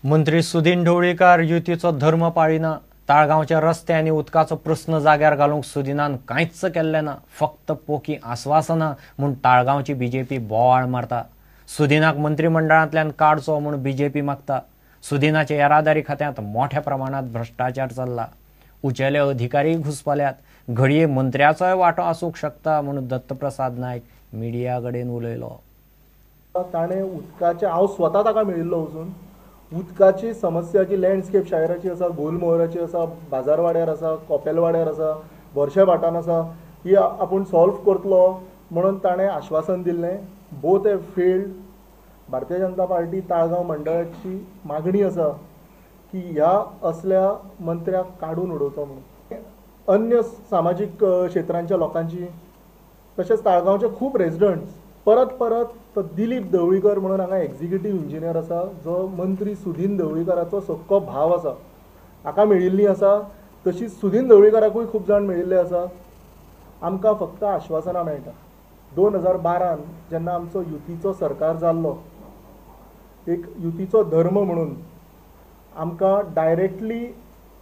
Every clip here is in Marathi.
मंत्री सुदीन ढवळीकर युतीचो धर्म पाळिना। ताळगावच्या रस्ते आनी उदकाचो प्रश्न जाग्यार घालूंक सुदिनान कांयच केल्लें ना, फक्त पोकी आस्वासनां म्हूण ताळगावची बीजेपी बोवाळ मारता। सुदिनाक मंत्रिमंडळांतल्यान काडचो म्हूण बीजेपी मागता। सुदिनाचे येरादारी खात्यांत मोठ्या प्रमाणात भ्रष्टाचार चल्ला। उचेले अधिकारी घुसपल्यात। घडये मंत्र्याचोय वांटो आसूंक शकता म्हूण दत्तप्रसाद नायक मिडिया कडेन उलयलो। ताणें उदकाचे हांव स्वता ताका मेळिल्लो वचून उदकाची समस्या जी लँडस्केप शायराची आसा, गोलमोहराची आसा, बाजारवाड्यार आसा, कोपेलवाड्यार आसा, बोरशे भाटान आसा, ही आपूण सॉल्व करतलो म्हणून ताणें आश्वासन दिल्लें। Both A failed. Bharatiya Janata party Taleigao मंडळाची मागणी आसा की ह्या असल्या मंत्र्याक काडून उडोवचो म्हणून। अन्य सामाजीक क्षेत्रांच्या लोकांची तशेंच ताळगांवचे खूब रेजिडंट्स परत तो दिलीप ढवळीकर म्हणून हांगा एक्झिक्युटीव इंजिनियर आसा, जो मंत्री सुदीन ढवळीकराचो सक्को भाव आसा, हाका मेळिल्ली आसा। तशीच सुदीन ढवळीकराकूय खूब जाण मेळिल्ले आसा। आमकां फक्त आश्वासनां मेळटा। 2012 जेन्ना आमचो युतीचो सरकार जाल्लो, एक युतीचो धर्म म्हणून आमकां डायरेक्टली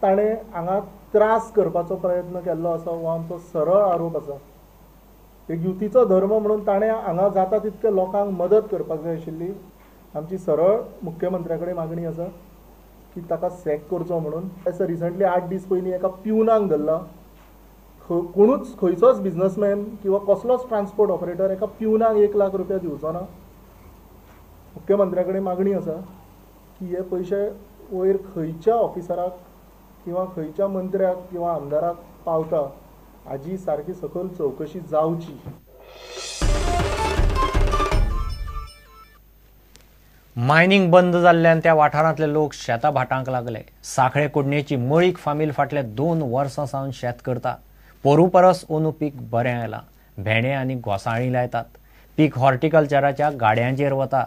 ताणें हांगा त्रास करपाचो प्रयत्न केल्लो आसा, हो आमचो सरळ आरोप आसा। एक युतीचो धर्म म्हणून ताणें हांगा जाता तितके लोकांक मदत करपाक जाय आशिल्ली। आमची सरळ मुख्यमंत्र्या कडेन मागणी आसा की ताका सॅक करचो म्हणून। रिसंटली 8 दीस पयलीं एका पिवनाक धरला। कोणूच खंयचोच बिझनसमॅन किंवा कसलोच ट्रान्सपोर्ट ऑपरेटर एका पिवनाक 1 लाख रुपया दिवचो ना। मुख्यमंत्र्या कडेन मागणी आसा की हे पयशे वयर खंयच्या ऑफिसराक किंवा खंयच्या मंत्र्याक किंवा आमदाराक पावता हाजी सारकी सखोल चवकशी जावची। मायनिंग बंद जाल्ल्यान त्या वाठारांतले लोक शेतां भाटांक लागले। साखळे कुडणेची मळीक फामील फाटल्या 2 वर्सां सावन शेत करता। पोरू परस अंदू पीक बरें आयलां। भेंडे आनी घोसाळीं लायतात। पीक हॉर्टिकल्चराच्या गाड्यांचेर वता।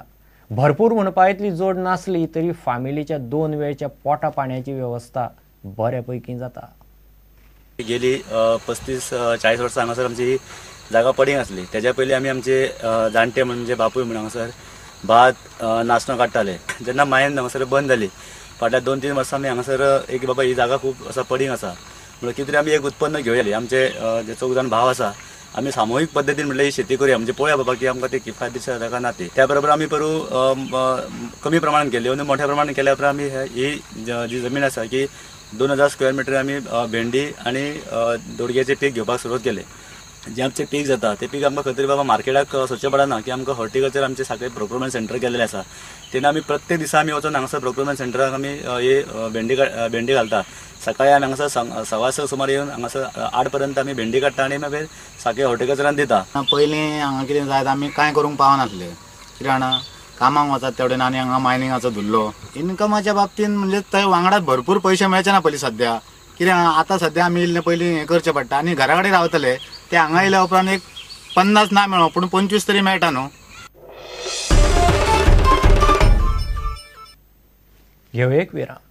भरपूर म्हणपा इतली जोड नासली तरी फामिलीच्या 2 वेळच्या पोटा पाण्याची वेवस्था बरे पैकी जाता। गेली 35-40 वर्सां हांगासर आमची ही जागा पडींग आसली। तेज्या पयलीं आमी आमचे जाणटे म्हणजे बापूय म्हणून हांगासर भात नाचणो काडटाले। जेन्ना मायन हांगासर बंद जाली, फाटल्या 2-3 वर्सां आमी हांगासर एक बाबा ही जागा खूब असा पडींग आसा म्हणून कितें तरी आमी एक उत्पन्न घेवया। आमचे जे 4 जाण भाव आसा, आमी सामुहीक पद्दतीन म्हणल्यार ही शेती करूया, म्हणजे पळोवया बाबा की आमकां ते किफायतशीर जाता ना ती। त्या बरोबर आमी परू कमी प्रमाणात केली आणि मोठ्या प्रमाणात केल्या उपरांत आमी ही जी जमीन आसा की 2000 स्क्वेअर मिटर आमी भेंडी आणि दोडग्याचे पीक घेवपाक सुरवात केले। जे आमचे पीक जाता ते पीक आमकां खंय तरी बाबा मार्केटाक सोदचें पडना की आमकां हॉर्टिकल्चर आमचे साखळे प्रोक्युरमेंट सेंटर केल्लें आसा। तेन्ना आमी प्रत्येक दिसा आमी वचून हांगासर प्रोक्युरमेंट सेंटराक आमी ही भेंडी घालता। सकाळी आमी हांगासर 6:15 सुमार येवन हांगासर 8 पर्यंत आमी भेंडी काडटा आणि मागीर साखळे हॉर्टिकल्चरान दिता। पयलीं हांगा कितें जायत आमी कांय करूंक पावनासले, कित्याक जाणा कामाक वतात तेवटेन आनी हांगा मायनिंगाचो धुल्लो। इन्कमाच्या बाबतीन म्हणजे थंय वांगडाच भरपूर पयशे मेळचे ना पयलीं सद्या, कित्याक आतां सद्या आमी इल्लें पयलीं हें करचें पडटा आनी घरा कडेन रावतले ते हांगा येयल्या उपरांत एक 50 ना मेळो पूण 25 तरी मेळटा न्हू। घेव एक विराम।